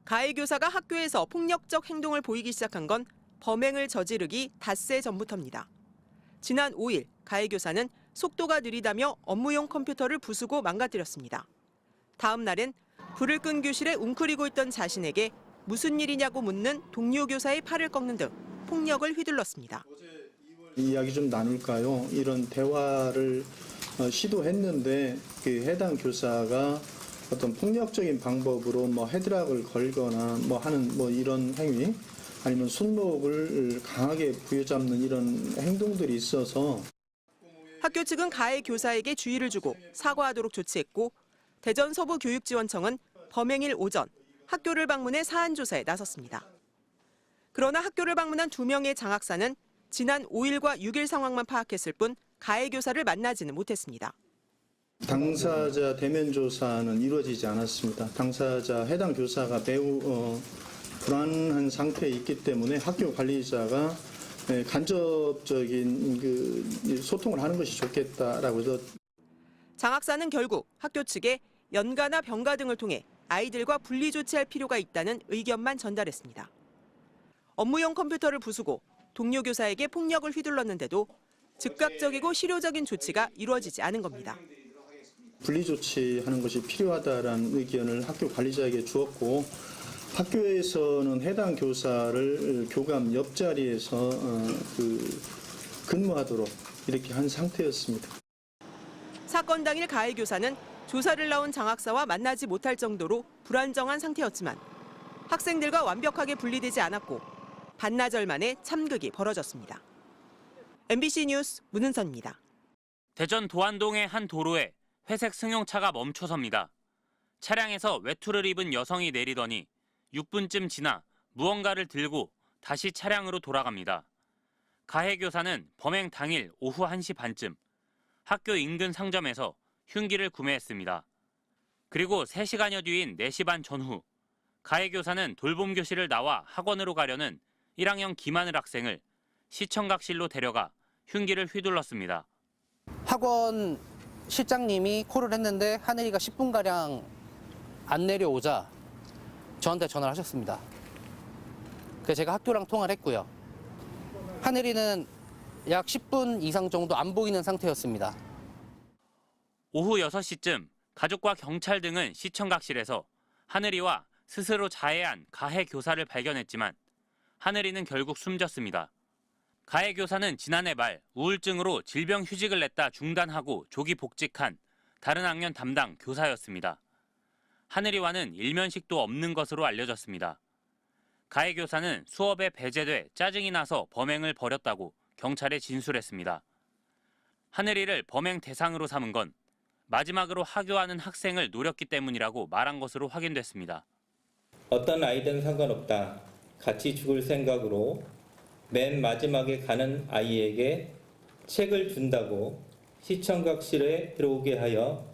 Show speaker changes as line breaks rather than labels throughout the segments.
가해 교사가 학교에서 폭력적 행동을 보이기 시작한 건 범행을 저지르기 닷새 전부터입니다. 지난 5일 가해 교사는 속도가 느리다며 업무용 컴퓨터를 부수고 망가뜨렸습니다. 다음 날엔 불을 끈 교실에 웅크리고 있던 자신에게 무슨 일이냐고 묻는 동료 교사의 팔을 꺾는 등 폭력을 휘둘렀습니다.
이야기 좀 나눌까요? 이런 대화를 시도했는데 그 해당 교사가 어떤 폭력적인 방법으로 헤드락을 걸거나 하는 이런 행위 아니면 손목을 강하게 부여잡는 이런 행동들이 있어서
학교 측은 가해 교사에게 주의를 주고 사과하도록 조치했고 대전 서부교육지원청은 범행일 오전 학교를 방문해 사안 조사에 나섰습니다. 그러나 학교를 방문한 2명의 장학사는 지난 5일과 6일 상황만 파악했을 뿐 가해 교사를 만나지는 못했습니다.
당사자 대면 조사는 이루어지지 않았습니다. 당사자 해당 교사가 매우 불안한 상태에 있기 때문에 학교 관리자가 간접적인 소통을 하는 것이 좋겠다라고 해서
장학사는 결국 학교 측에 연가나 병가 등을 통해 아이들과 분리 조치할 필요가 있다는 의견만 전달했습니다. 업무용 컴퓨터를 부수고 동료 교사에게 폭력을 휘둘렀는데도 즉각적이고 실효적인 조치가 이루어지지 않은 겁니다.
분리 조치하는 것이 필요하다라는 의견을 학교 관리자에게 주었고 학교에서는 해당 교사를 교감 옆자리에서 근무하도록 이렇게 한 상태였습니다.
사건 당일 가해 교사는 조사를 나온 장학사와 만나지 못할 정도로 불안정한 상태였지만 학생들과 완벽하게 분리되지 않았고 반나절 만에 참극이 벌어졌습니다. MBC 뉴스 문은선입니다.
대전 도안동의 한 도로에 회색 승용차가 멈춰섭니다. 차량에서 외투를 입은 여성이 내리더니 6분쯤 지나 무언가를 들고 다시 차량으로 돌아갑니다. 가해 교사는 범행 당일 오후 1시 반쯤 학교 인근 상점에서 흉기를 구매했습니다. 그리고 3시간여 뒤인 4시 반 전후 가해 교사는 돌봄 교실을 나와 학원으로 가려는 1학년 김하늘 학생을 시청각실로 데려가 흉기를 휘둘렀습니다.
학원 실장님이 콜을 했는데 하늘이가 10분가량 안 내려오자 저한테 전화를 하셨습니다. 그래서 제가 학교랑 통화를 했고요. 하늘이는 약 10분 이상 정도 안 보이는 상태였습니다.
오후 6시쯤 가족과 경찰 등은 시청각실에서 하늘이와 스스로 자해한 가해 교사를 발견했지만 하늘이는 결국 숨졌습니다. 가해 교사는 지난해 말 우울증으로 질병휴직을 냈다 중단하고 조기 복직한 다른 학년 담당 교사였습니다. 하늘이와는 일면식도 없는 것으로 알려졌습니다. 가해 교사는 수업에 배제돼 짜증이 나서 범행을 벌였다고 경찰에 진술했습니다. 하늘이를 범행 대상으로 삼은 건 마지막으로 하교하는 학생을 노렸기 때문이라고 말한 것으로 확인됐습니다.
어떤 아이든 상관없다. 같이 죽을 생각으로 맨 마지막에 가는 아이에게 책을 준다고 시청각실에 들어오게 하여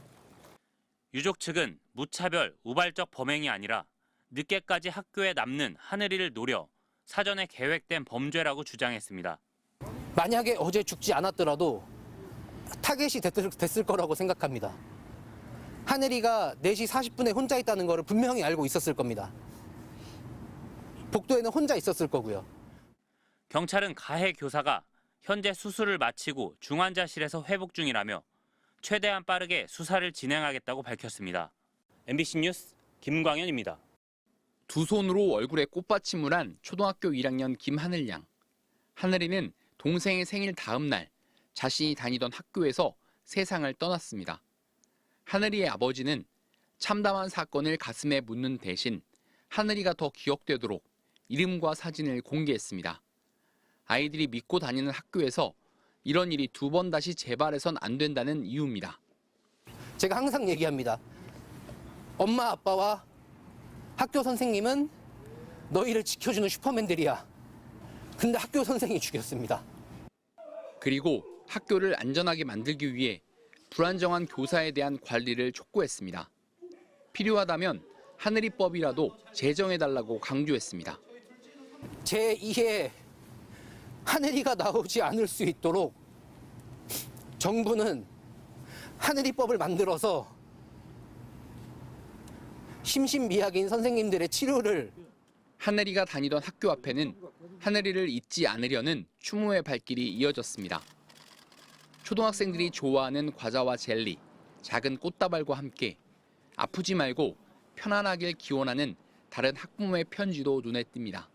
유족 측은 무차별, 우발적 범행이 아니라 늦게까지 학교에 남는 하늘이를 노려 사전에 계획된 범죄라고 주장했습니다.
만약에 어제 죽지 않았더라도 타겟이 됐을 거라고 생각합니다. 하늘이가 4시 40분에 혼자 있다는 걸 분명히 알고 있었을 겁니다. 복도에는 혼자 있었을 거고요.
경찰은 가해 교사가 현재 수술을 마치고 중환자실에서 회복 중이라며 최대한 빠르게 수사를 진행하겠다고 밝혔습니다. MBC 뉴스 김광현입니다.
두 손으로 얼굴에 꽃받침을 한 초등학교 1학년 김하늘 양. 하늘이는 동생의 생일 다음 날 자신이 다니던 학교에서 세상을 떠났습니다. 하늘이의 아버지는 참담한 사건을 가슴에 묻는 대신 하늘이가 더 기억되도록 이름과 사진을 공개했습니다. 아이들이 믿고 다니는 학교에서 이런 일이 2번 다시 재발해선 안 된다는 이유입니다.
제가 항상 얘기합니다. 엄마 아빠와 학교 선생님은 너희를 지켜주는 슈퍼맨들이야. 근데 학교 선생이 죽였습니다.
그리고 학교를 안전하게 만들기 위해 불안정한 교사에 대한 관리를 촉구했습니다. 필요하다면 하늘이법이라도 제정해달라고 강조했습니다.
제2의 하늘이가 나오지 않을 수 있도록 정부는 하늘이법을 만들어서 심신미약인 선생님들의 치료를
하늘이가 다니던 학교 앞에는 하늘이를 잊지 않으려는 추모의 발길이 이어졌습니다. 초등학생들이 좋아하는 과자와 젤리, 작은 꽃다발과 함께 아프지 말고 편안하길 기원하는 다른 학부모의 편지도 눈에 띕니다.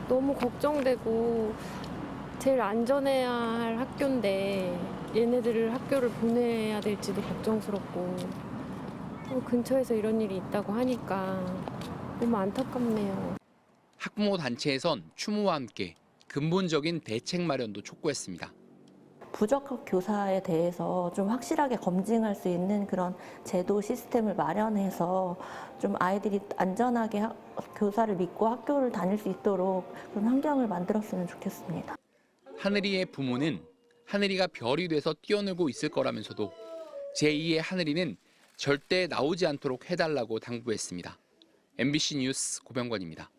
너무 걱정되고 제일 안전해야 할 학교인데 얘네들을 학교를 보내야 될지도 걱정스럽고 근처에서 이런 일이 있다고 하니까 너무 안타깝네요.
학부모 단체에선 추모와 함께 근본적인 대책 마련도 촉구했습니다.
부적합 교사에 대해서 좀 확실하게 검증할 수 있는 그런 제도 시스템을 마련해서 좀 아이들이 안전하게 교사를 믿고 학교를 다닐 수 있도록 그런 환경을 만들었으면 좋겠습니다.
하늘이의 부모는 하늘이가 별이 돼서 뛰어놀고 있을 거라면서도 제2의 하늘이는 절대 나오지 않도록 해달라고 당부했습니다. MBC 뉴스 고병관입니다.